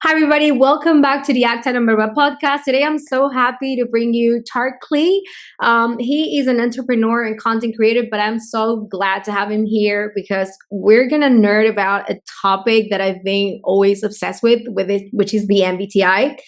Hi, everybody. Welcome back to the Archetypes podcast. Today, I'm so happy to bring you Charkley. He is an entrepreneur and content creator, but I'm so glad to have him here because we're going to nerd about a topic that I've been always obsessed with it, which is the MBTI.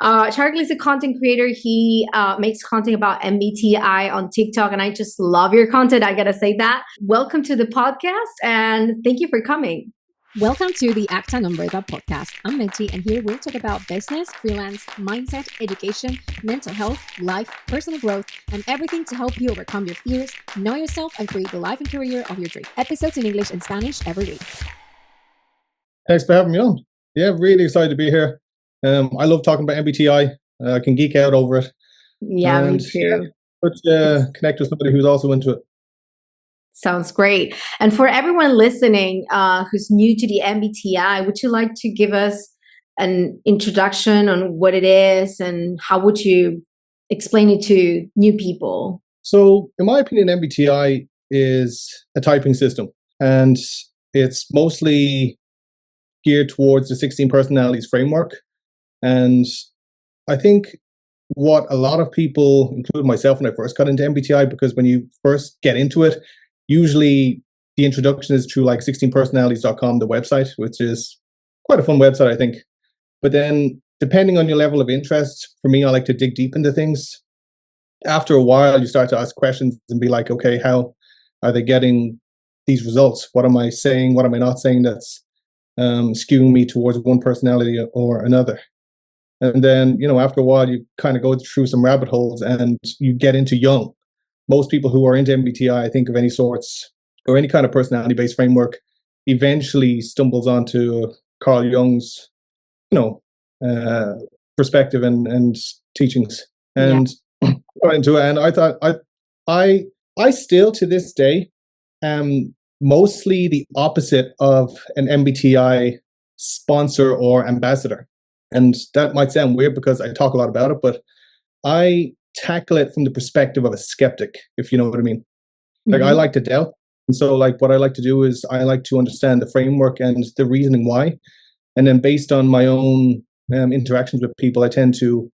Charkley is a content creator. He makes content about MBTI on TikTok, and I just love your content. I got to say that. Welcome to the podcast, and thank you for coming. Welcome to the Acta Numbrera podcast. I'm Menti, and here we'll talk about business, freelance, mindset, education, mental health, life, personal growth, and everything to help you overcome your fears, know yourself, and create the life and career of your dream. Episodes in English and Spanish every week. Thanks for having me on. Yeah, really excited to be here. I love talking about MBTI. I can geek out over it. Yeah, me too. Connect with somebody who's also into it. Sounds great. And for everyone listening who's new to the MBTI, would you like to give us an introduction on what it is and how would you explain it to new people? So, in my opinion, MBTI is a typing system, and it's mostly geared towards the 16 personalities framework. And I think what a lot of people, including myself when I first got into MBTI, because when you first get into it, usually the introduction is through like 16personalities.com, the website, which is quite a fun website, I think. But then depending on your level of interest, for me, I like to dig deep into things. After a while, you start to ask questions and be like, okay, how are they getting these results? What am I saying? What am I not saying that's skewing me towards one personality or another? And then, after a while, you kind of go through some rabbit holes and you get into Jung. Most people who are into MBTI, I think of any sorts or any kind of personality-based framework, eventually stumbles onto Carl Jung's, perspective and teachings. And got into it, and I thought I still to this day am mostly the opposite of an MBTI sponsor or ambassador. And that might sound weird because I talk a lot about it, but I tackle it from the perspective of a skeptic, if you know what I mean. Like, I like to doubt. And so what I like to do is I like to understand the framework and the reasoning why. And then based on my own interactions with people, I tend to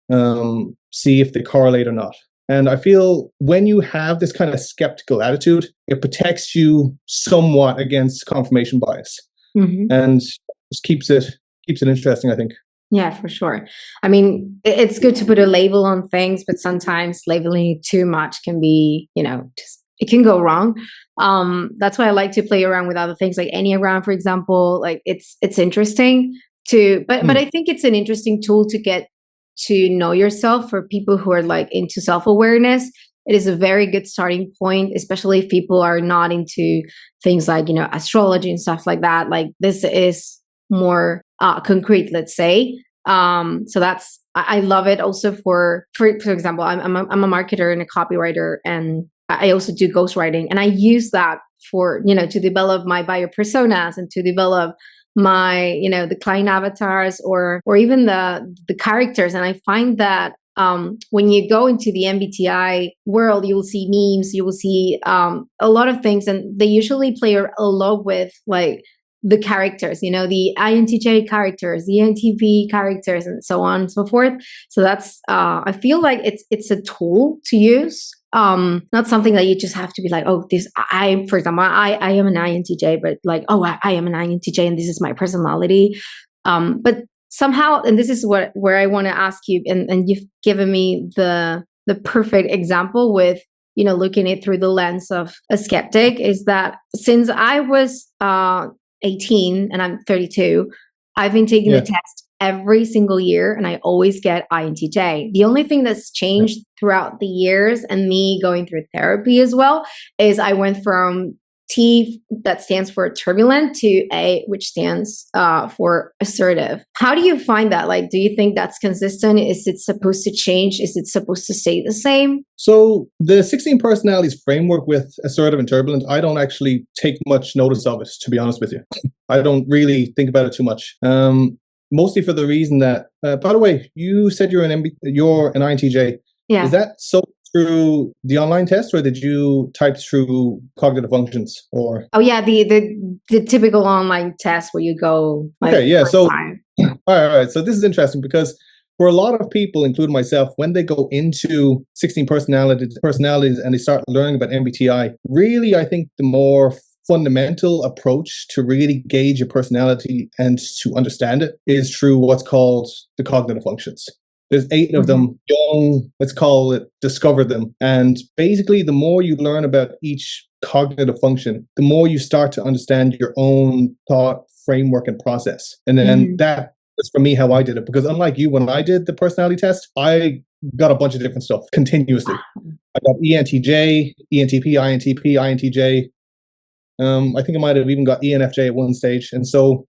see if they correlate or not. And I feel when you have this kind of skeptical attitude, it protects you somewhat against confirmation bias. And just keeps it interesting, I think. Yeah, for sure. I mean, it's good to put a label on things, but sometimes labeling too much can be, it can go wrong. That's why I like to play around with other things like Enneagram, for example. Like it's interesting but I think it's an interesting tool to get to know yourself for people who are like into self-awareness. It is a very good starting point, especially if people are not into things like, astrology and stuff like that. Like this is more concrete, let's say. So I love it also for example, I'm a marketer and a copywriter, and I also do ghostwriting, and I use that for, to develop my buyer personas and to develop my, the client avatars or even the characters. And I find that when you go into the MBTI world, you will see memes, you will see a lot of things, and they usually play a lot with like the characters, the INTJ characters, the ENTP characters, and so on and so forth. So that's, I feel like it's a tool to use, not something that you just have to be like, oh, for example, I am an INTJ, but like, oh, I am an INTJ and this is my personality. But somehow, and this is where I want to ask you, and you've given me the perfect example with, looking at it through the lens of a skeptic, is that since I was 18 and I'm 32, I've been taking the test every single year and I always get INTJ. The only thing that's changed throughout the years and me going through therapy as well is I went from T, that stands for turbulent, to A, which stands for assertive. How do you find that? Like, do you think that's consistent? Is it supposed to change? Is it supposed to stay the same? So the 16 personalities framework with assertive and turbulent, I don't actually take much notice of it, to be honest with you. I don't really think about it too much. Mostly for the reason that, by the way, you said you're an INTJ. Yeah. Is that so through the online test, or did you type through cognitive functions? Or the typical online test where you go like, okay, yeah. So time. All right. So this is interesting because for a lot of people, including myself, when they go into 16 personalities and they start learning about MBTI, really, I think the more fundamental approach to really gauge your personality and to understand it is through what's called the cognitive functions. There's 8 of them. Jung, let's call it, discovered them. And basically, the more you learn about each cognitive function, the more you start to understand your own thought framework and process. And then that was for me how I did it. Because unlike you, when I did the personality test, I got a bunch of different stuff continuously. I got ENTJ, ENTP, INTP, INTJ. I think I might have even got ENFJ at one stage. And so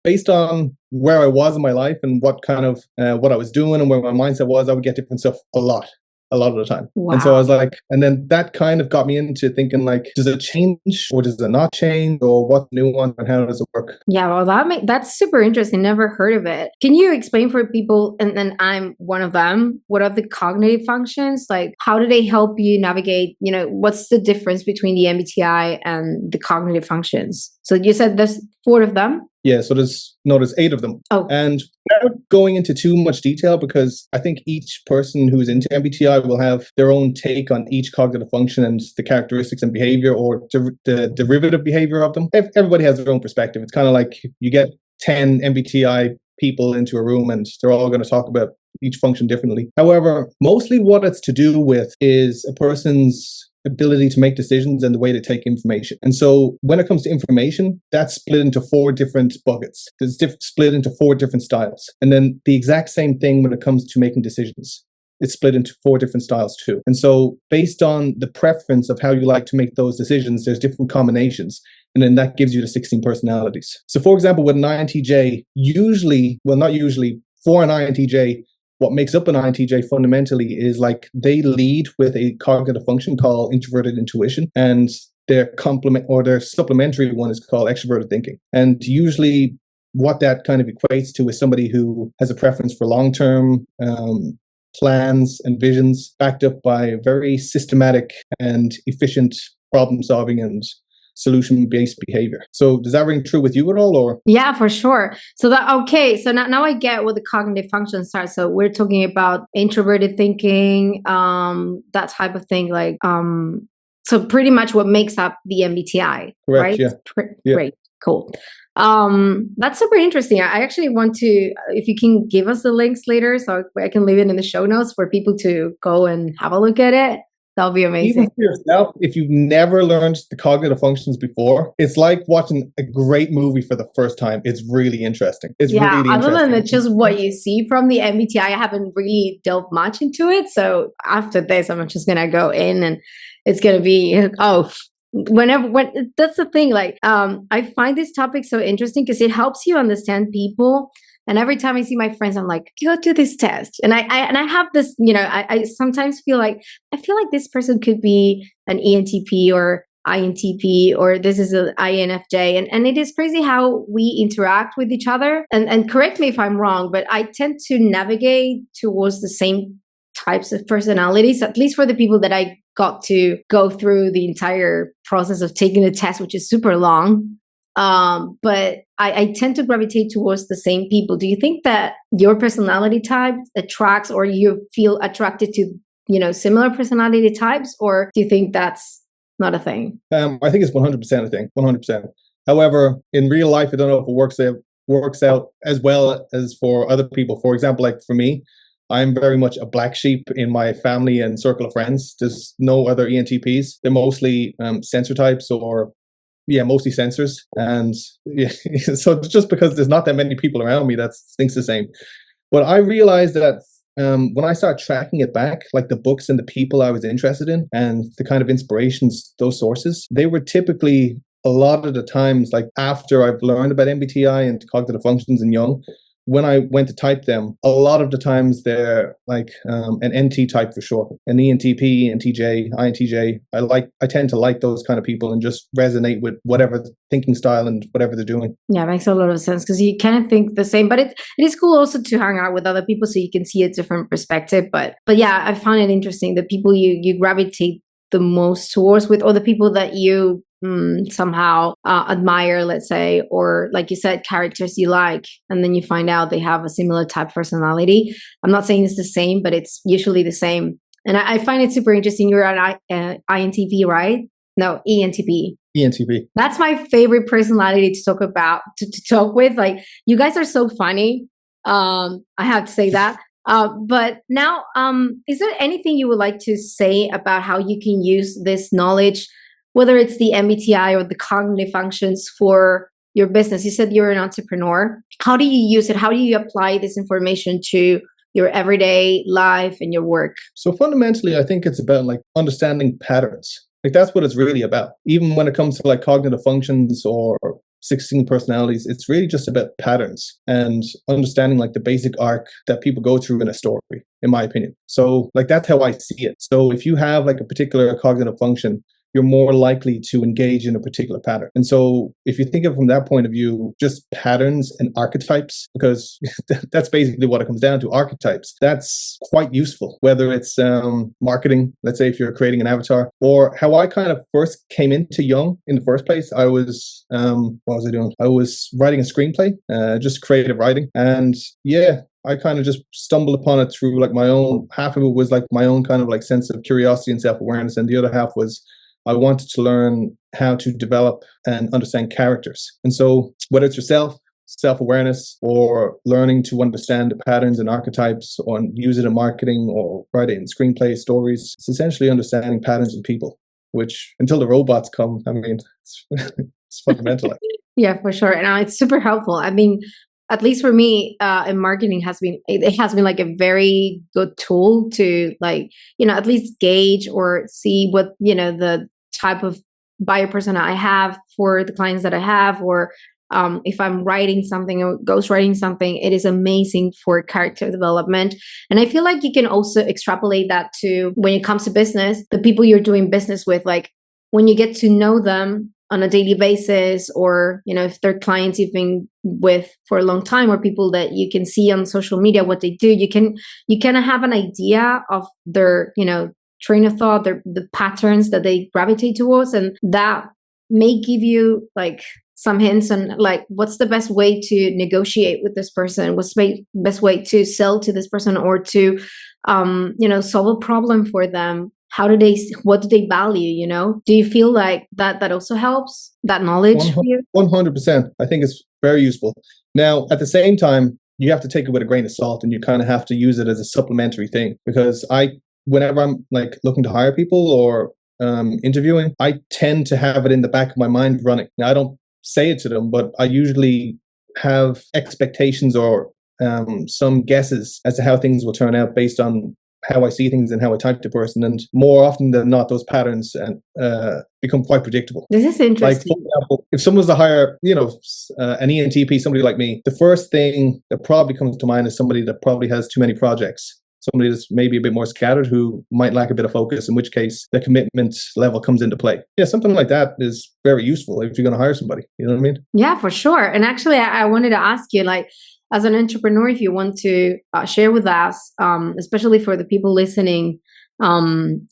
based on where I was in my life and what kind of what I was doing and where my mindset was, I would get different stuff a lot of the time. Wow. And so I was like, and then that kind of got me into thinking like, does it change or does it not change, or what's the nuance and how does it work? Yeah, well, that's super interesting. Never heard of it. Can you explain for people, and then I'm one of them, what are the cognitive functions? Like, how do they help you navigate, what's the difference between the MBTI and the cognitive functions? So you said there's 4 of them? Yeah, so there's 8 of them. Oh. And without going into too much detail, because I think each person who's into MBTI will have their own take on each cognitive function and the characteristics and behavior or the derivative behavior of them. Everybody has their own perspective. It's kind of like you get 10 MBTI people into a room and they're all going to talk about each function differently. However, mostly what it's to do with is a person's ability to make decisions and the way to take information. And so when it comes to information, that's split into 4 different buckets. It's split into 4 different styles. And then the exact same thing when it comes to making decisions. It's split into 4 different styles too. And so based on the preference of how you like to make those decisions, there's different combinations. And then that gives you the 16 personalities. So for example, with an INTJ, for an INTJ, what makes up an INTJ fundamentally is like they lead with a cognitive function called introverted intuition, and their complement or their supplementary one is called extroverted thinking. And usually what that kind of equates to is somebody who has a preference for long-term plans and visions backed up by very systematic and efficient problem solving and solution-based behavior. So does that ring true with you at all, or? Yeah, for sure. So so now I get what the cognitive functions are. So we're talking about introverted thinking, that type of thing, like so pretty much what makes up the MBTI. Correct, right? Yeah. Great, cool. That's super interesting. I actually want to, if you can give us the links later, so I can leave it in the show notes for people to go and have a look at it. That'll be amazing. Even for yourself, if you've never learned the cognitive functions before, it's like watching a great movie for the first time. It's really interesting. Other than just what you see from the MBTI, I haven't really delved much into it. So after this, I'm just gonna go in, and it's gonna be when that's the thing. Like, I find this topic so interesting because it helps you understand people. And every time I see my friends, I'm like, go do this test. And I have this, I sometimes feel like this person could be an ENTP or INTP, or this is an INFJ. And it is crazy how we interact with each other. And correct me if I'm wrong, but I tend to navigate towards the same types of personalities, at least for the people that I got to go through the entire process of taking the test, which is super long. But I tend to gravitate towards the same people. Do you think that your personality type attracts, or you feel attracted to, similar personality types, or do you think that's not a thing? I think it's 100% a thing, 100%. However, in real life, I don't know if it works out as well as for other people. For example, like for me, I'm very much a black sheep in my family and circle of friends. There's no other ENTPs. They're mostly sensor types, or mostly sensors. And so just because there's not that many people around me that thinks the same. But I realized that when I started tracking it back, like the books and the people I was interested in and the kind of inspirations, those sources, they were typically a lot of the times, like after I've learned about MBTI and cognitive functions and Jung, when I went to type them, a lot of the times they're like an NT type for sure, an ENTP, NTJ, INTJ. I tend to like those kind of people and just resonate with whatever the thinking style and whatever they're doing. Yeah, it makes a lot of sense because you kind of think the same, but it is cool also to hang out with other people so you can see a different perspective. But yeah, I find it interesting, the people you gravitate the most towards with, or the people that you somehow admire, let's say, or like you said, characters you like, and then you find out they have a similar type of personality. I'm not saying it's the same, but it's usually the same. And I find it super interesting. You're an INTP, right? No, ENTP. ENTP. That's my favorite personality to talk about, to talk with. Like, you guys are so funny. I have to say that. But now, is there anything you would like to say about how you can use this knowledge, whether it's the MBTI or the cognitive functions for your business? You said you're an entrepreneur. How do you use it? How do you apply this information to your everyday life and your work? So fundamentally, I think it's about like understanding patterns. Like that's what it's really about. Even when it comes to like cognitive functions or 16 personalities, it's really just about patterns and understanding like the basic arc that people go through in a story, in my opinion. So like that's how I see it. So if you have like a particular cognitive function, you're more likely to engage in a particular pattern. And so if you think of it from that point of view, just patterns and archetypes, because that's basically what it comes down to, archetypes, that's quite useful, whether it's marketing, let's say if you're creating an avatar, or how I kind of first came into Jung in the first place. I was, what was I doing? I was writing a screenplay, just creative writing. And yeah, I kind of just stumbled upon it through like my own, half of it was like my own kind of like sense of curiosity and self-awareness. And the other half was I wanted to learn how to develop and understand characters. And so whether it's yourself, self-awareness, or learning to understand the patterns and archetypes, or use it in marketing or write it in screenplay stories, it's essentially understanding patterns in people, which until the robots come, I mean, it's fundamental. Yeah, for sure. And it's super helpful. I mean, at least for me, in marketing it has been like a very good tool to like, at least gauge or see what, the type of buyer persona I have for the clients that I have, or if I'm writing something or ghostwriting something, it is amazing for character development. And I feel like you can also extrapolate that to when it comes to business, the people you're doing business with, like when you get to know them on a daily basis, or if they're clients you've been with for a long time, or people that you can see on social media what they do, you kind of have an idea of their train of thought, the patterns that they gravitate towards, and that may give you like some hints on like what's the best way to negotiate with this person, what's the best way to sell to this person, or to solve a problem for them. What do they value, Do you feel like that also helps, that knowledge for you? 100%. I think it's very useful. Now, at the same time, you have to take it with a grain of salt, and you kind of have to use it as a supplementary thing, because whenever I'm like looking to hire people or interviewing, I tend to have it in the back of my mind running. Now, I don't say it to them, but I usually have expectations or some guesses as to how things will turn out based on how I see things and how I type to person. And more often than not, those patterns become quite predictable. This is interesting. Like, for example, if someone's to hire, an ENTP, somebody like me, the first thing that probably comes to mind is somebody that probably has too many projects. Somebody that's maybe a bit more scattered, who might lack a bit of focus, in which case the commitment level comes into play. Yeah, something like that is very useful if you're going to hire somebody. You know what I mean? Yeah, for sure. And actually, I wanted to ask you, like, as an entrepreneur, if you want to share with us, especially for the people listening,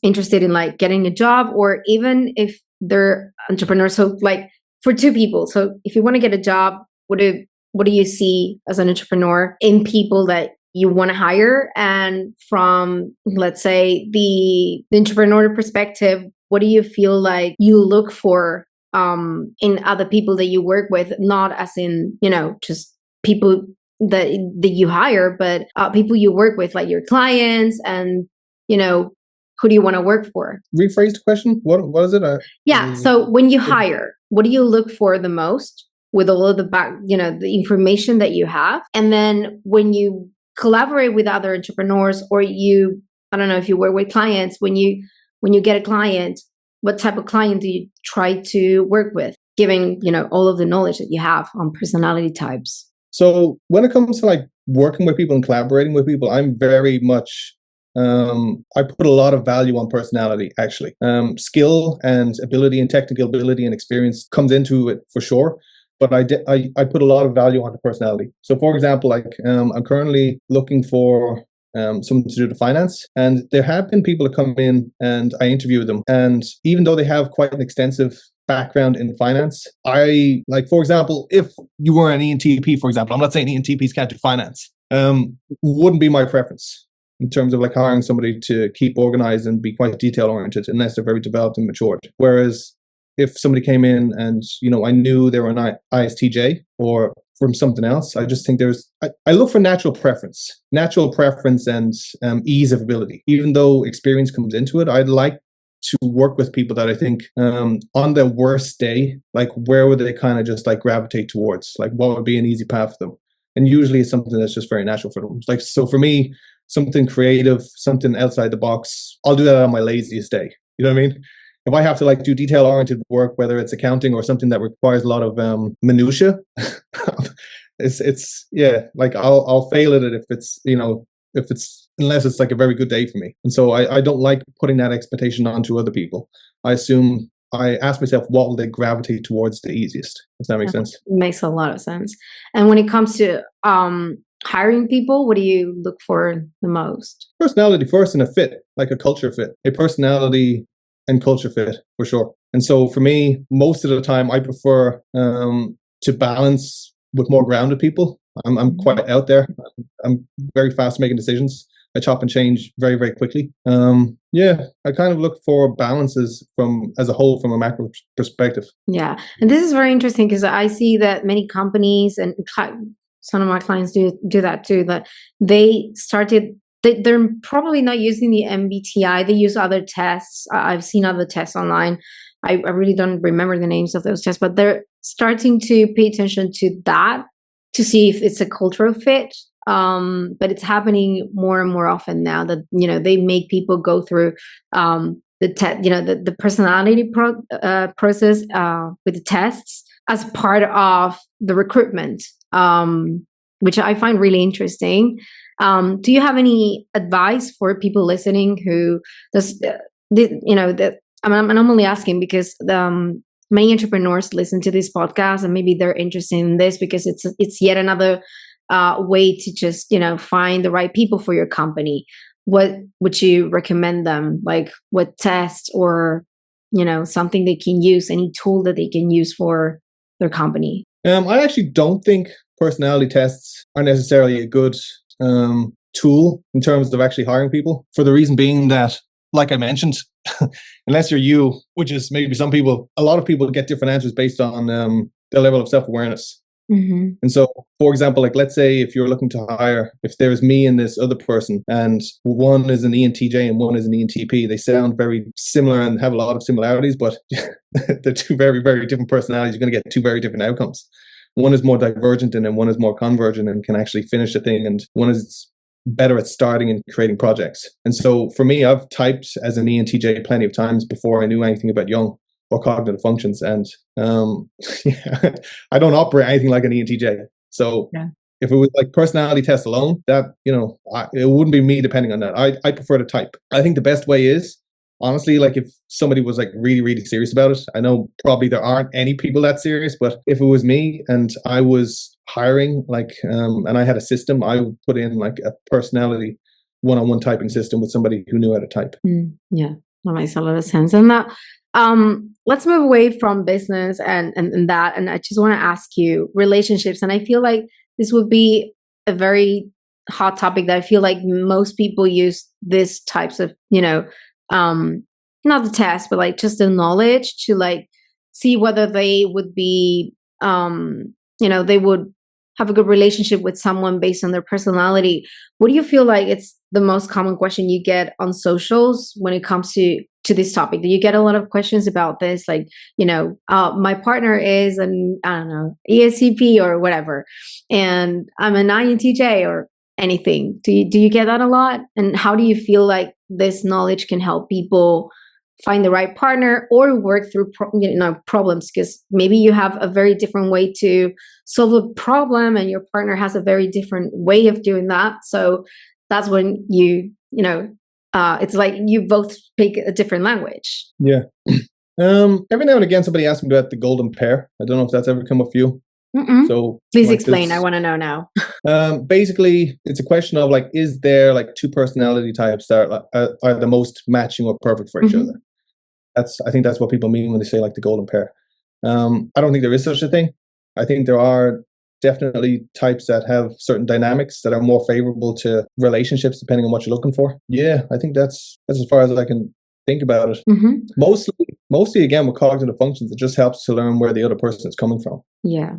interested in like getting a job, or even if they're entrepreneurs. So like for two people. So if you want to get a job, what do you see as an entrepreneur in people that you want to hire? And from, let's say, the entrepreneur perspective, what do you feel like you look for in other people that you work with? Not as in, just people that you hire, but people you work with, like your clients, and, who do you want to work for? Rephrase the question. What is it? So when you hire, what do you look for the most with all of the the information that you have? And then when you collaborate with other entrepreneurs, or I don't know if you work with clients, when you get a client, what type of client do you try to work with, given, all of the knowledge that you have on personality types? So when it comes to like working with people and collaborating with people, I'm very much, I put a lot of value on personality, actually. Skill and ability and technical ability and experience comes into it for sure. But I put a lot of value on the personality. So, for example, like I'm currently looking for someone to do the finance, and there have been people that come in and I interview them, and even though they have quite an extensive background in finance. I like, for example, if you were an ENTP, for example, I'm not saying ENTPs can't do finance. Wouldn't be my preference in terms of like hiring somebody to keep organized and be quite detail oriented unless they're very developed and matured. Whereas if somebody came in and, you know, I knew they were an ISTJ or from something else, I just think I look for natural preference and ease of ability. Even though experience comes into it, I'd like to work with people that I think on their worst day, like where would they kind of just like gravitate towards? Like what would be an easy path for them? And usually it's something that's just very natural for them. Like, so for me, something creative, something outside the box, I'll do that on my laziest day. You know what I mean? If I have to like do detail oriented work, whether it's accounting or something that requires a lot of minutia, it's like I'll fail at it if it's, you know, unless it's like a very good day for me. And so I don't like putting that expectation onto other people. I ask myself, what will they gravitate towards the easiest? If that makes sense. It makes a lot of sense. And when it comes to hiring people, what do you look for the most? Personality first and a fit, like a culture fit, a personality and culture fit for sure. And so for me, most of the time, I prefer to balance with more grounded people. I'm quite out there. I'm very fast making decisions. I chop and change very, very quickly. I kind of look for balances as a whole from a macro perspective. Yeah. And this is very interesting because I see that many companies and some of my clients do that too, that they're probably not using the MBTI. They use other tests. I've seen other tests online. I really don't remember the names of those tests, but they're starting to pay attention to that to see if it's a cultural fit. But it's happening more and more often now that, you know, they make people go through the personality process with the tests as part of the recruitment, which I find really interesting. Do you have any advice for people listening who I'm only asking because many entrepreneurs listen to this podcast and maybe they're interested in this because it's yet another way to just, you know, find the right people for your company. What would you recommend them? Like what test or, you know, something they can use, any tool that they can use for their company? I actually don't think personality tests are necessarily a good tool in terms of actually hiring people, for the reason being that, like I mentioned, unless you're you, which is maybe a lot of people get different answers based on their level of self-awareness. Mm-hmm. And so, for example, like let's say if you're looking to hire, if there's me and this other person and one is an ENTJ and one is an ENTP, they sound very similar and have a lot of similarities, but they're two very, very different personalities. You're going to get two very different outcomes. One is more divergent and then one is more convergent and can actually finish a thing, and one is better at starting and creating projects. And so for me, I've typed as an ENTJ plenty of times before I knew anything about Jung or cognitive functions. And I don't operate anything like an ENTJ. So if it was like personality test alone, that, you know, it wouldn't be me depending on that. I prefer to type. I think the best way is, honestly, like if somebody was like really, really serious about it, I know probably there aren't any people that serious, but if it was me and I was hiring, like, and I had a system, I would put in like a personality one-on-one typing system with somebody who knew how to type. Yeah, that makes a lot of sense. And that, let's move away from business and that. And I just want to ask you relationships. And I feel like this would be a very hot topic that I feel like most people use these types of, you know, not the test, but like just the knowledge to like see whether they would be, you know, they would have a good relationship with someone based on their personality. What do you feel like it's the most common question you get on socials when it comes to this topic? Do you get a lot of questions about this? Like, you know, my partner is an, I don't know, ESCP or whatever, and I'm an INTJ or anything. Do you get that a lot? And how do you feel like this knowledge can help people find the right partner or work through problems? Because maybe you have a very different way to solve a problem and your partner has a very different way of doing that. So that's when it's like you both speak a different language. Yeah. Every now and again somebody asks me about the golden pair. I don't know if that's ever come up for you. Mm-mm. So please explain. I want to know now. Basically, it's a question of like, is there like two personality types that are the most matching or perfect for each other? I think that's what people mean when they say like the golden pair. I don't think there is such a thing. I think there are definitely types that have certain dynamics that are more favorable to relationships depending on what you're looking for. Yeah, I think that's as far as I can think about it. Mm-hmm. Mostly again with cognitive functions, it just helps to learn where the other person is coming from. Yeah.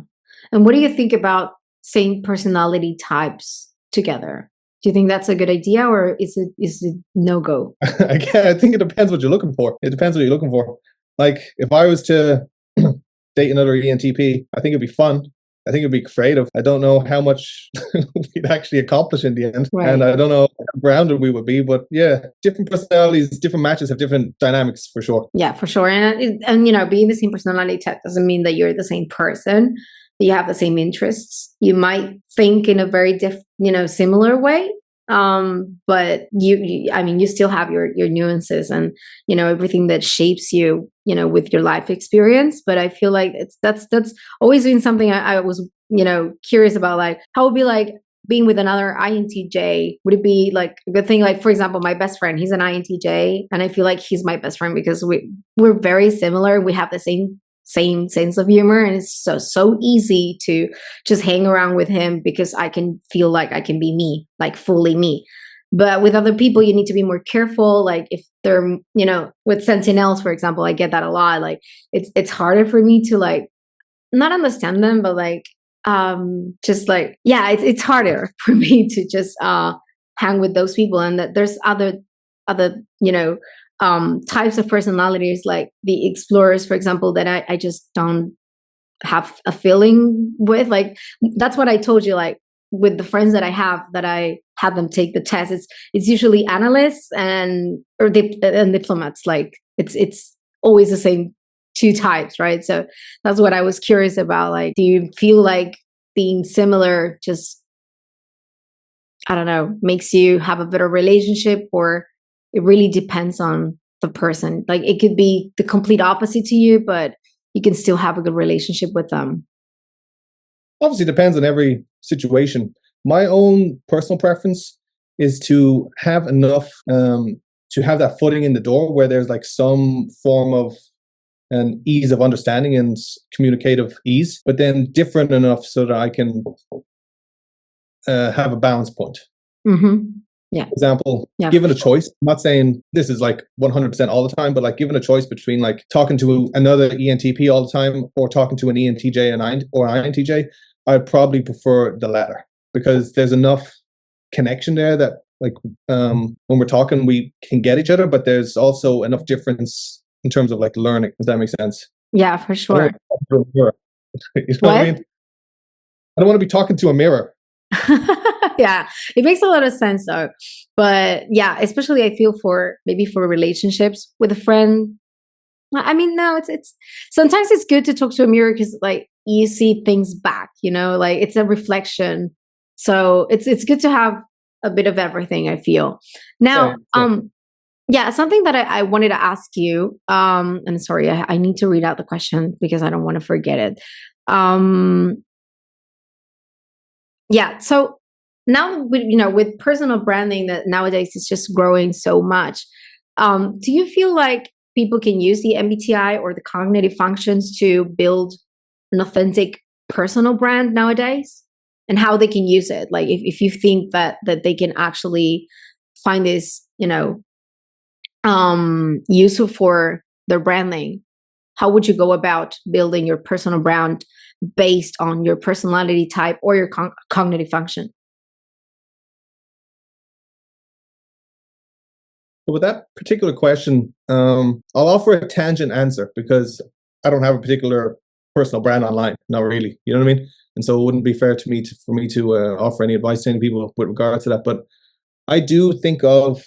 And what do you think about same personality types together? Do you think that's a good idea, or is it no go? Again, I think it depends what you're looking for. It depends what you're looking for. Like if I was to date another ENTP, I think it'd be fun. I think it'd be creative. I don't know how much we'd actually accomplish in the end. Right. And I don't know how grounded we would be, but yeah, different personalities, different matches have different dynamics for sure. Yeah, for sure. And you know, being the same personality type doesn't mean that you're the same person. You have the same interests. You might think in a very similar way. But you still have your nuances and, everything that shapes you, with your life experience. But I feel like that's always been something I was, curious about, like how it would be like being with another INTJ. Would it be like a good thing? Like, for example, my best friend, he's an INTJ, and I feel like he's my best friend because we're very similar. We have the same sense of humor, and it's so easy to just hang around with him because I can feel like I can be me, like fully me. But with other people, you need to be more careful. Like if they're, with sentinels, for example, I get that a lot. Like it's harder for me to like not understand them, but like just like, yeah, it's harder for me to just hang with those people. And that there's other types of personalities, like the explorers, for example, that I just don't have a feeling with. Like that's what I told you, like with the friends that I have them take the test, it's usually analysts and diplomats. Like it's always the same two types, right? So that's what I was curious about. Like, do you feel like being similar just, I don't know, makes you have a better relationship, or it really depends on the person? Like it could be the complete opposite to you, but you can still have a good relationship with them. Obviously depends on every situation. My own personal preference is to have enough to have that footing in the door where there's like some form of an ease of understanding and communicative ease, but then different enough so that I can have a balance point. Mm-hmm. Yeah. For example, given a choice, I'm not saying this is like 100% all the time, but like given a choice between like talking to another ENTP all the time or talking to an ENTJ or INTJ, I'd probably prefer the latter because there's enough connection there that like when we're talking, we can get each other, but there's also enough difference in terms of like learning. Does that make sense? Yeah, for sure. You know what I mean? I don't want to be talking to a mirror. Yeah, it makes a lot of sense though. But yeah, especially I feel for relationships with a friend. I mean, no, it's sometimes it's good to talk to a mirror because like you see things back, like it's a reflection. So it's good to have a bit of everything, I feel. Now, yeah, something that I wanted to ask you, and sorry, I need to read out the question because I don't want to forget it. Yeah, so now with personal branding that nowadays is just growing so much, do you feel like people can use the MBTI or the cognitive functions to build an authentic personal brand nowadays, and how they can use it? Like if you think that they can actually find this, useful for their branding, how would you go about building your personal brand based on your personality type or your cognitive function? With that particular question, I'll offer a tangent answer because I don't have a particular personal brand online. Not really, you know what I mean? And so it wouldn't be fair to me to offer any advice to any people with regard to that. But I do think of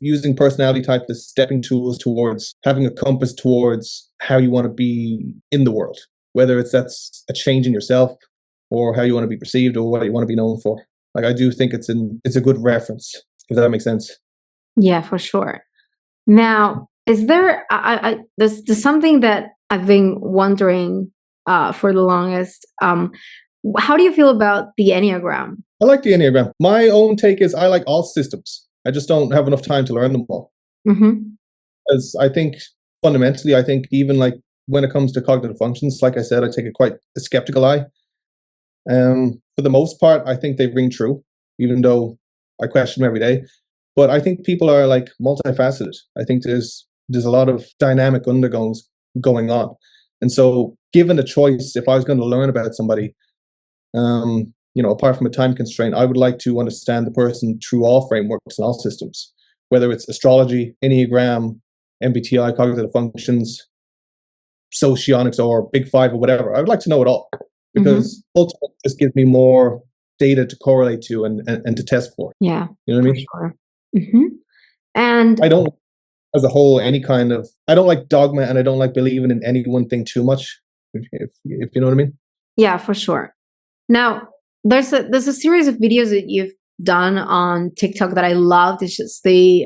using personality type as stepping tools towards having a compass towards how you want to be in the world, whether that's a change in yourself or how you want to be perceived or what you want to be known for. Like I do think it's a good reference, if that makes sense. Yeah, for sure. Now, is there there's something that I've been wondering for the longest. How do you feel about the Enneagram? I like the Enneagram. My own take is I like all systems. I just don't have enough time to learn them all. Mm-hmm. Because I think fundamentally, I think even like when it comes to cognitive functions, like I said, I take a skeptical eye. For the most part, I think they ring true, even though I question them every day. But I think people are like multifaceted. I think there's a lot of dynamic undergoings going on. And so given a choice, if I was going to learn about somebody, apart from a time constraint, I would like to understand the person through all frameworks and all systems, whether it's astrology, Enneagram, MBTI, cognitive functions, socionics, or Big Five, or whatever. I would like to know it all, because ultimately it just gives me more data to correlate to and to test for. Yeah. You know what I mean? Sure. And I don't, as a whole, I don't like dogma, and I don't like believing in any one thing too much, if you know what I mean. Yeah, for sure. Now, there's a series of videos that you've done on TikTok that I loved. It's just the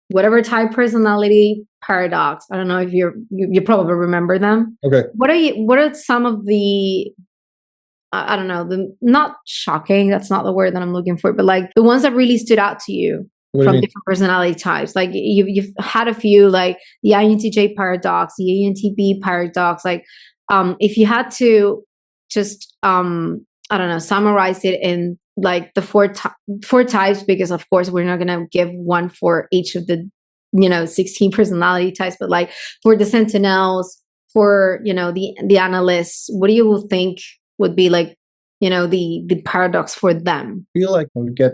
whatever type personality paradox. I don't know if you probably remember them. Okay. What are some of the I don't know, the not shocking, that's not the word that I'm looking for, but like the ones that really stood out to you from different personality types? Like you've had a few, like the INTJ paradox, the ANTP paradox. Like if you had to just I don't know, summarize it in like the four types, because of course we're not gonna give one for each of the 16 personality types, but like for the sentinels, for the analysts, what do you think would be like the paradox for them? I feel like I would get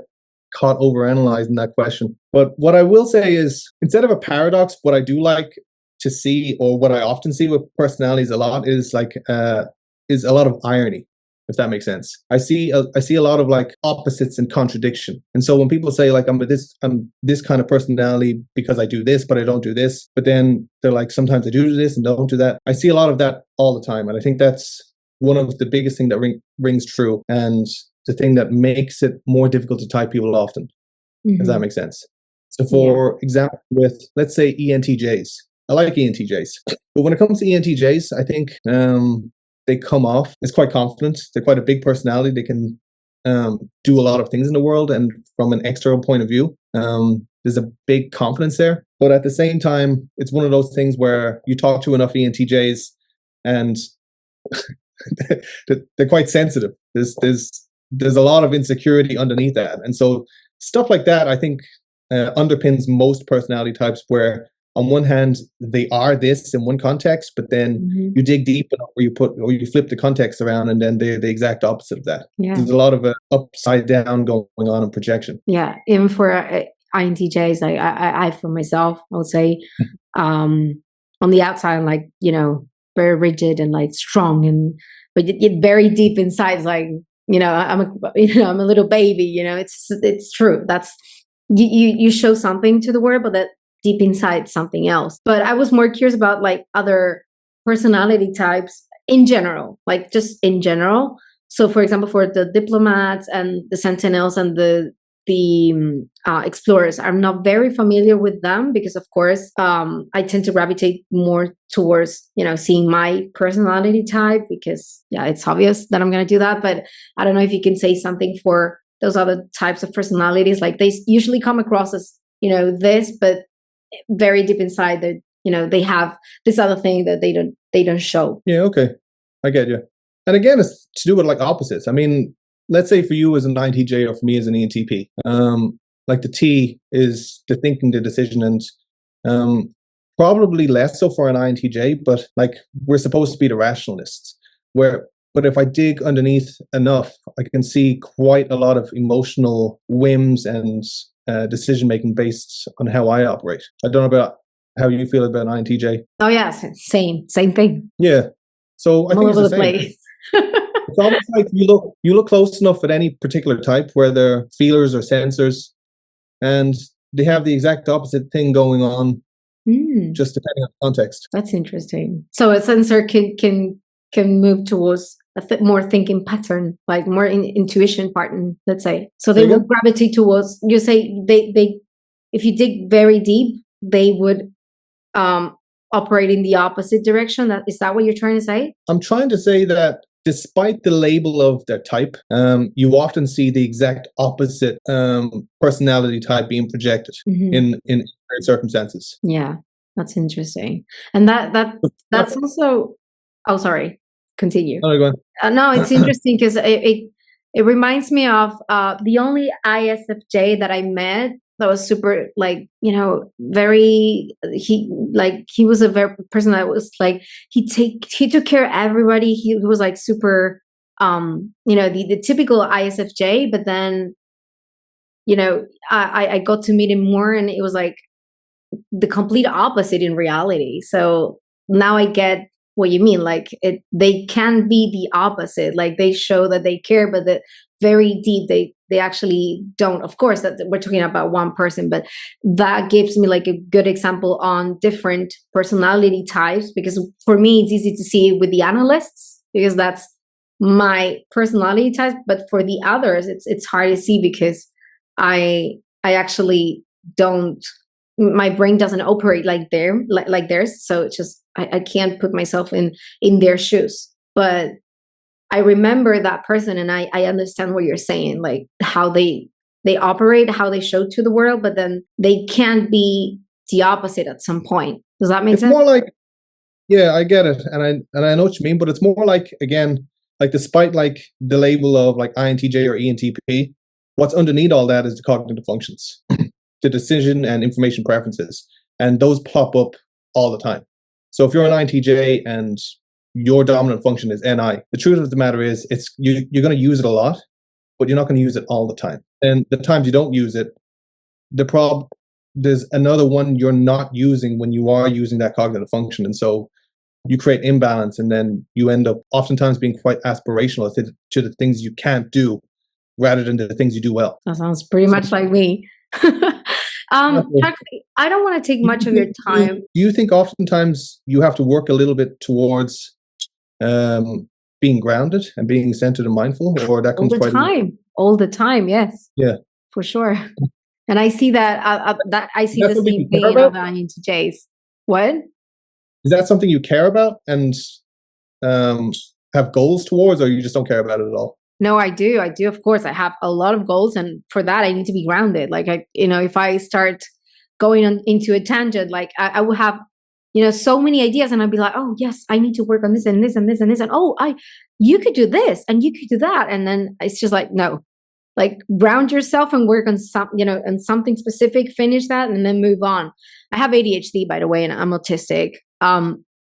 caught overanalyzing that question. But what I will say is, instead of a paradox, what I do like to see, or what I often see with personalities a lot, is like is a lot of irony, if that makes sense. I see a lot of like opposites and contradiction. And so when people say like I'm this kind of personality because I do this, but I don't do this, but then they're like sometimes I do this and don't do that. I see a lot of that all the time, and I think that's one of the biggest thing that rings true, and the thing that makes it more difficult to type people often. If that makes sense. So for example, with let's say ENTJs, I like ENTJs, but when it comes to ENTJs, I think they come off as quite confident. They're quite a big personality. They can do a lot of things in the world, and from an external point of view, there's a big confidence there. But at the same time, it's one of those things where you talk to enough ENTJs, and they're quite sensitive. There's a lot of insecurity underneath that, and so stuff like that I think underpins most personality types, where on one hand they are this in one context, but then you dig deep enough where you flip the context around, and then they're the exact opposite of that. There's a lot of upside down going on in projection. Even for INTJs, like I for myself, I would say on the outside, I'm like very rigid and like strong, but yet very deep inside, it's like I'm a little baby. It's true. That's you show something to the world, but that deep inside something else. But I was more curious about like other personality types in general, like just in general. So for example, for the diplomats and the sentinels and the explorers, I'm not very familiar with them, because of course I tend to gravitate more towards seeing my personality type, because it's obvious that I'm going to do that. But I don't know if you can say something for those other types of personalities. Like they usually come across as this, but very deep inside that they have this other thing that they don't show. Okay, I get you. And again, it's to do with like opposites. I mean, let's say for you as an INTJ, or for me as an ENTP, like the T is the thinking, the decision, and probably less so for an INTJ, but like we're supposed to be the rationalists. But if I dig underneath enough, I can see quite a lot of emotional whims and decision making based on how I operate. I don't know about how you feel about an INTJ. Oh yeah, same thing. Yeah. So I think all it's over the the same. place. It's almost like you look close enough at any particular type, where they're feelers or sensors, and they have the exact opposite thing going on, just depending on context. That's interesting. So a sensor can move towards a bit more thinking pattern, like more intuition pattern, let's say. So they will gravitate towards. You say they if you dig very deep, they would operate in the opposite direction. Is that what you're trying to say? I'm trying to say that despite the label of their type, you often see the exact opposite personality type being projected in circumstances. Yeah. That's interesting. And that's also, oh, sorry, continue. Oh, go on. No, it's interesting because it reminds me of the only ISFJ that I met that was super, like, you know, very, he was a very person that was like, he took care of everybody. He was like super, you know, the typical ISFJ, but then, you know, I got to meet him more, and it was like the complete opposite in reality. So now I get what you mean. Like, they can be the opposite. Like, they show that they care, but that very deep they actually don't. Of course, that we're talking about one person, but that gives me like a good example on different personality types, because for me it's easy to see with the analysts because that's my personality type, but for the others it's hard to see because I actually don't, my brain doesn't operate like theirs. So it's just, I can't put myself in their shoes. But I remember that person, and I understand what you're saying, like how they operate, how they show to the world, but then they can be the opposite at some point. Does that make sense? It's more like, yeah, I get it, and I know what you mean, but it's more like, again, like despite like the label of like INTJ or ENTP, what's underneath all that is the cognitive functions, the decision and information preferences, and those pop up all the time. So if you're an INTJ and your dominant function is NI, the truth of the matter is you're going to use it a lot, but you're not going to use it all the time. And the times you don't use it, there's another one you're not using when you are using that cognitive function. And so you create imbalance, and then you end up oftentimes being quite aspirational to the things you can't do rather than the things you do well. That sounds pretty much like me. Actually, I don't want to take much of your time. Do you think oftentimes you have to work a little bit towards being grounded and being centered and mindful, or that comes all the time? Yes. Yeah, for sure. And I see that I see the same thing in other INTJs. What? Is that something you care about and have goals towards, or you just don't care about it at all? No, I do. Of course, I have a lot of goals, and for that, I need to be grounded. Like, if I start going into a tangent, like I will have, so many ideas, and I'd be like, oh yes, I need to work on this and this and this and this, and you could do this and you could do that, and then it's just like, no, like ground yourself and work on on something specific, finish that, and then move on. I have ADHD, by the way, and I'm autistic.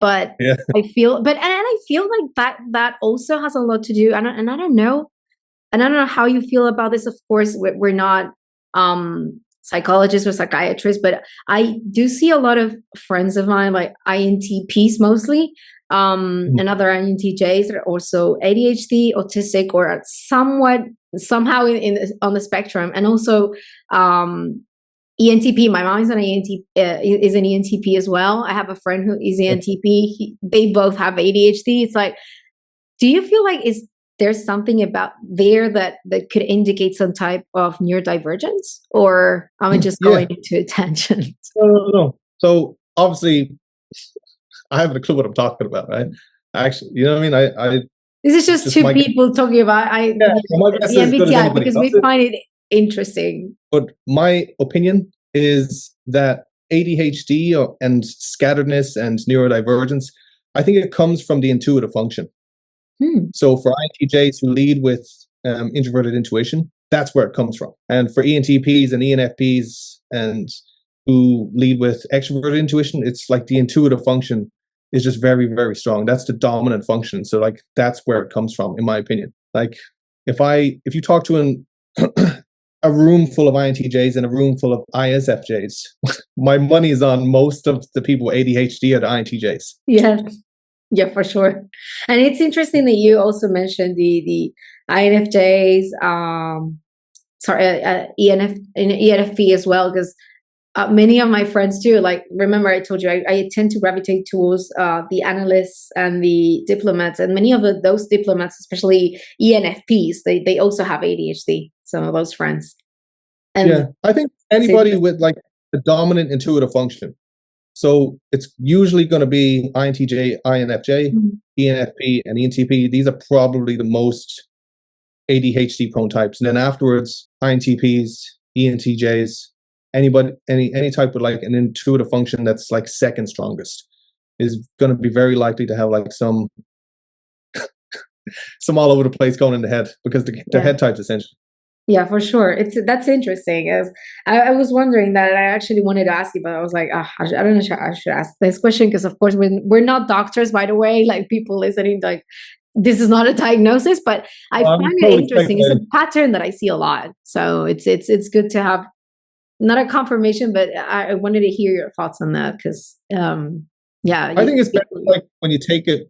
But yeah. I feel like that also has a lot to do. And I don't know how you feel about this. Of course, we're not psychologists or psychiatrists, but I do see a lot of friends of mine, like INTPs mostly, and other INTJs that are also ADHD, autistic, or somehow on the spectrum, and also ENTP. My mom is an ENTP as well. I have a friend who is ENTP. They both have ADHD. It's like, do you feel like there's something about there that could indicate some type of neurodivergence, or am I just going into a tangent? No. So obviously, I haven't a clue what I'm talking about, right? Actually, you know what I mean? This is just two people talking about the MBTI because we find it interesting. But my opinion is that ADHD and scatteredness and neurodivergence, I think it comes from the intuitive function. So for INTJs who lead with introverted intuition, that's where it comes from. And for ENTPs and ENFPs and who lead with extroverted intuition, it's like the intuitive function is just very, very strong. That's the dominant function. So like that's where it comes from, in my opinion. Like if you talk to a room full of INTJs and a room full of ISFJs, my money is on most of the people with ADHD are the INTJs. Yeah, for sure. And it's interesting that you also mentioned the INFJs, ENFP as well, because many of my friends too, like, remember I told you, I tend to gravitate towards the analysts and the diplomats, and many of those diplomats, especially ENFPs, they also have ADHD, some of those friends. And I think anybody with like the dominant intuitive function. So it's usually going to be INTJ, INFJ, ENFP, and ENTP. These are probably the most ADHD prone types. And then afterwards, INTPs, ENTJs, any type of like an intuitive function that's like second strongest is going to be very likely to have like some all over the place going in the head because they're head types essentially. Yeah, for sure. That's interesting. As I was wondering that, and I actually wanted to ask you, but I was like, I don't know if I should ask this question because, of course, we're not doctors, by the way. Like people listening, like this is not a diagnosis, but I find it interesting. It's a pattern that I see a lot, so it's good to have not a confirmation, but I wanted to hear your thoughts on that because, yeah, I think it's better like when you take it.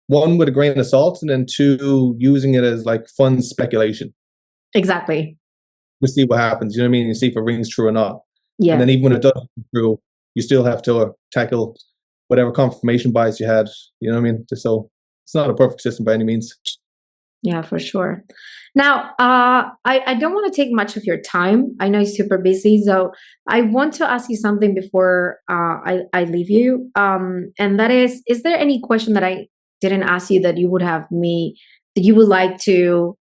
One with a grain of salt, and then two using it as like fun speculation. Exactly. To see what happens. You know what I mean? You see if it rings true or not. Yeah. And then even when it doesn't ring true, you still have to tackle whatever confirmation bias you had. You know what I mean? So it's not a perfect system by any means. Yeah, for sure. Now, I don't want to take much of your time. I know you're super busy, so I want to ask you something before I leave you. And that is there any question that I didn't ask you that you would have that you would like to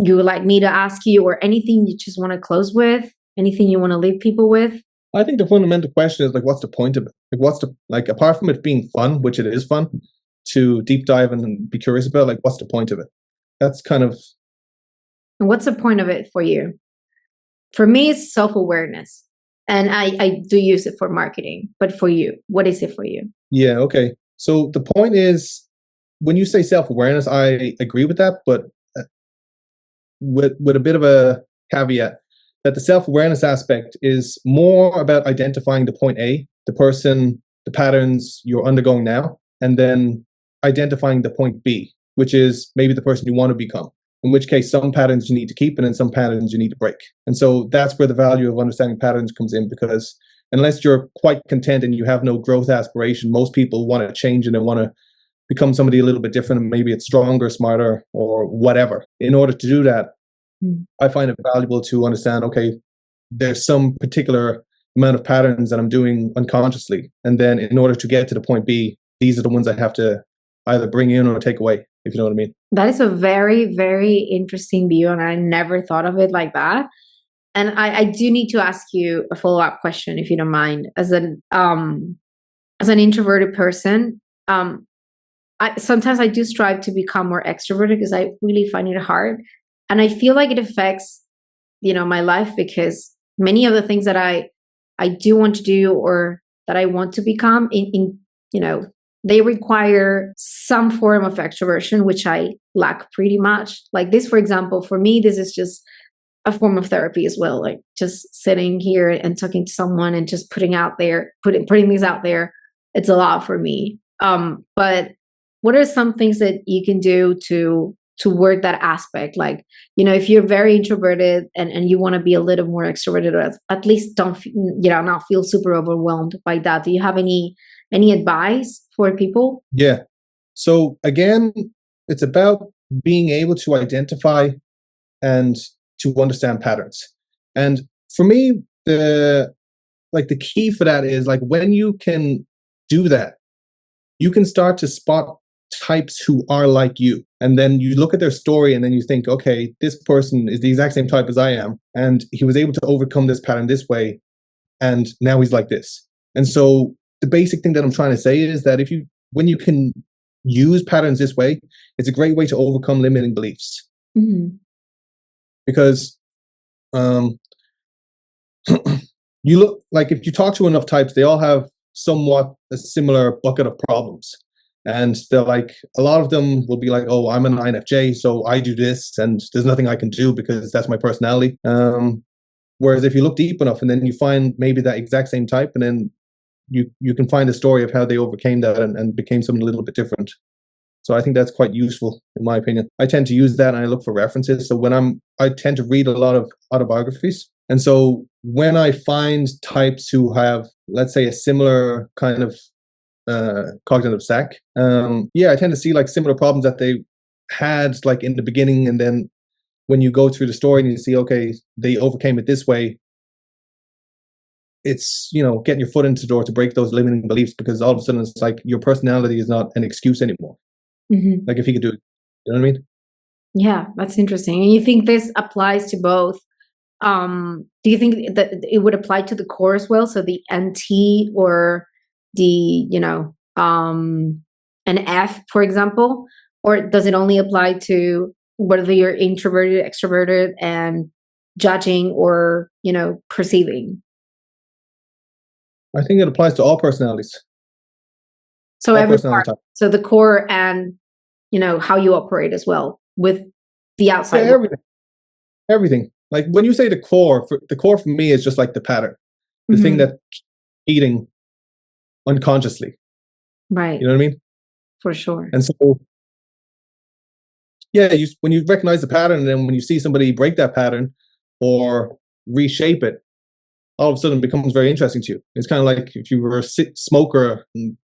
you would like me to ask you, or anything you just want to close with, anything you want to leave people with? I think the fundamental question is like, what's the point of it? Like, what's the, like, apart from it being fun, which it is fun to deep dive and be curious about, like, what's the point of it? That's kind of. And what's the point of it for you? For me, it's self-awareness. And I do use it for marketing, but for you, what is it for you? Yeah. Okay. So the point is, when you say self-awareness, I agree with that, but with a bit of a caveat that the self-awareness aspect is more about identifying the point A, the person, the patterns you're undergoing now, and then identifying the point B, which is maybe the person you want to become. In which case, some patterns you need to keep, and then some patterns you need to break. And so that's where the value of understanding patterns comes in, because unless you're quite content and you have no growth aspiration, most people want to change and they want to become somebody a little bit different, and maybe it's stronger, smarter, or whatever. In order to do that, I find it valuable to understand, okay, there's some particular amount of patterns that I'm doing unconsciously. And then in order to get to the point B, these are the ones I have to either bring in or take away, if you know what I mean. That is a very, very interesting view, and I never thought of it like that. And I do need to ask you a follow-up question, if you don't mind. As an introverted person, sometimes I do strive to become more extroverted because I really find it hard. And I feel like it affects, my life, because many of the things that I do want to do or that I want to become they require some form of extroversion, which I lack pretty much. Like this, for example, for me, this is just a form of therapy as well. Like just sitting here and talking to someone and just putting things out there. It's a lot for me. But what are some things that you can do to work that aspect? Like, if you're very introverted and you want to be a little more extroverted, or at least not feel super overwhelmed by that. Do you have any advice for people? Yeah. So again, it's about being able to identify and to understand patterns. And for me, the key for that is like when you can do that, you can start to spot types who are like you. And then you look at their story and then you think, okay, this person is the exact same type as I am. And he was able to overcome this pattern this way. And now he's like this. And so the basic thing that I'm trying to say is that when you can use patterns this way, it's a great way to overcome limiting beliefs. Mm-hmm. Because you look like, if you talk to enough types, they all have somewhat a similar bucket of problems. And they're like, a lot of them will be like, oh, I'm an INFJ, so I do this, and there's nothing I can do because that's my personality. Whereas if you look deep enough, and then you find maybe that exact same type, and then you can find a story of how they overcame that and became something a little bit different. So I think that's quite useful, in my opinion. I tend to use that and I look for references. So I tend to read a lot of autobiographies. And so when I find types who have, let's say, a similar kind of cognitive stack, I tend to see like similar problems that they had like in the beginning. And then when you go through the story and you see, okay, they overcame it this way, it's, getting your foot into the door to break those limiting beliefs, because all of a sudden it's like your personality is not an excuse anymore. Mm-hmm. Like if he could do it, you know what I mean? Yeah, that's interesting. And you think this applies to both do you think that it would apply to the core as well? So the NT or the, an F, for example, or does it only apply to whether you're introverted, extroverted, and judging or, perceiving? I think it applies to all personalities. So all every personality part, types. so the core and, how you operate as well with the outside. Yeah, everything. Like when you say the core for me is just like the pattern, the thing that eating unconsciously. Right. You know what I mean? For sure. And so, yeah, when you recognize the pattern, and then when you see somebody break that pattern or reshape it, all of a sudden it becomes very interesting to you. It's kind of like if you were a smoker and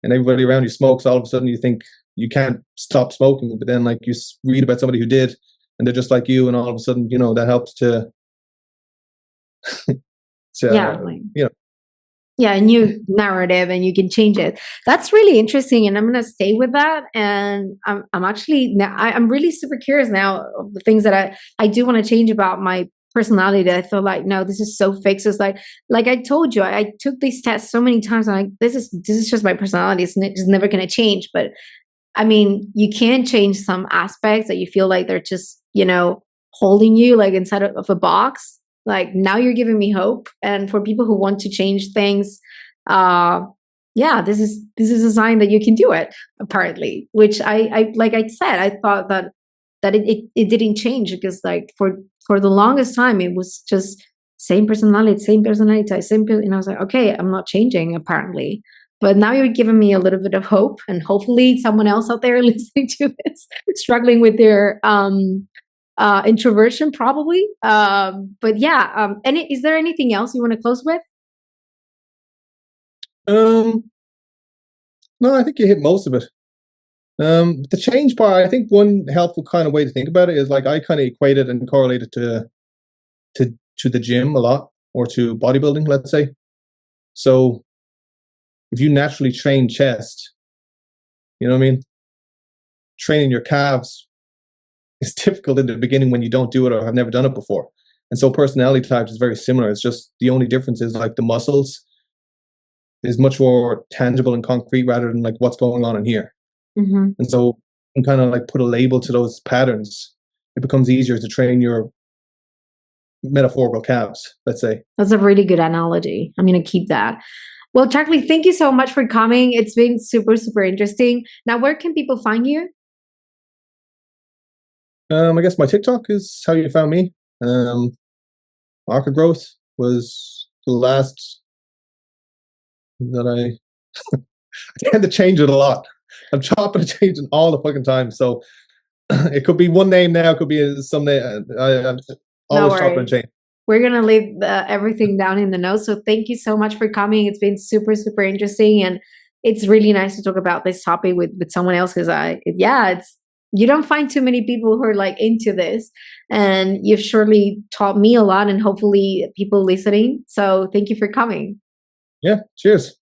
and everybody around you smokes, all of a sudden you think you can't stop smoking, but then like you read about somebody who did, and they're just like you, and all of a sudden, that helps to, yeah, a new narrative, and you can change it. That's really interesting, and I'm going to stay with that. And I'm actually now I'm really super curious now of the things that I do want to change about my personality. That I feel like, no, this is so fixed. It's like I told you, I took these tests so many times. I'm like, this is just my personality. It's never going to change. But I mean, you can change some aspects that you feel like they're just holding you like inside of a box. Like now you're giving me hope. And for people who want to change things, this is a sign that you can do it, apparently, which I like I said, I thought that it didn't change, because like for the longest time it was just same personality, and I was like, okay, I'm not changing apparently. But now you're giving me a little bit of hope, and hopefully someone else out there listening to this struggling with their introversion probably. But yeah, is there anything else you want to close with? No, I think you hit most of it. The change part, I think one helpful kind of way to think about it is like I kind of equate it and correlate it to the gym a lot, or to bodybuilding, let's say. So if you naturally train chest, you know what I mean? Training your calves is difficult in the beginning when you don't do it or have never done it before. And so personality types is very similar. It's just the only difference is like the muscles is much more tangible and concrete rather than like what's going on in here. And so you can kind of like put a label to those patterns. It becomes easier to train your metaphorical calves, let's say. That's a really good analogy. I'm going to keep that. Well, Charkley, thank you so much for coming. It's been super, super interesting. Now, where can people find you? I guess my TikTok is how you found me. ArcheGrowth was the last that I tend to change it a lot. I'm chopping and changing all the fucking time. So it could be one name now, it could be someday. I'm always chopping and changing. We're going to leave everything down in the notes. So thank you so much for coming. It's been super, super interesting. And it's really nice to talk about this topic with someone else, because you don't find too many people who are like into this, and you've surely taught me a lot, and hopefully people listening. So thank you for coming. Yeah. Cheers.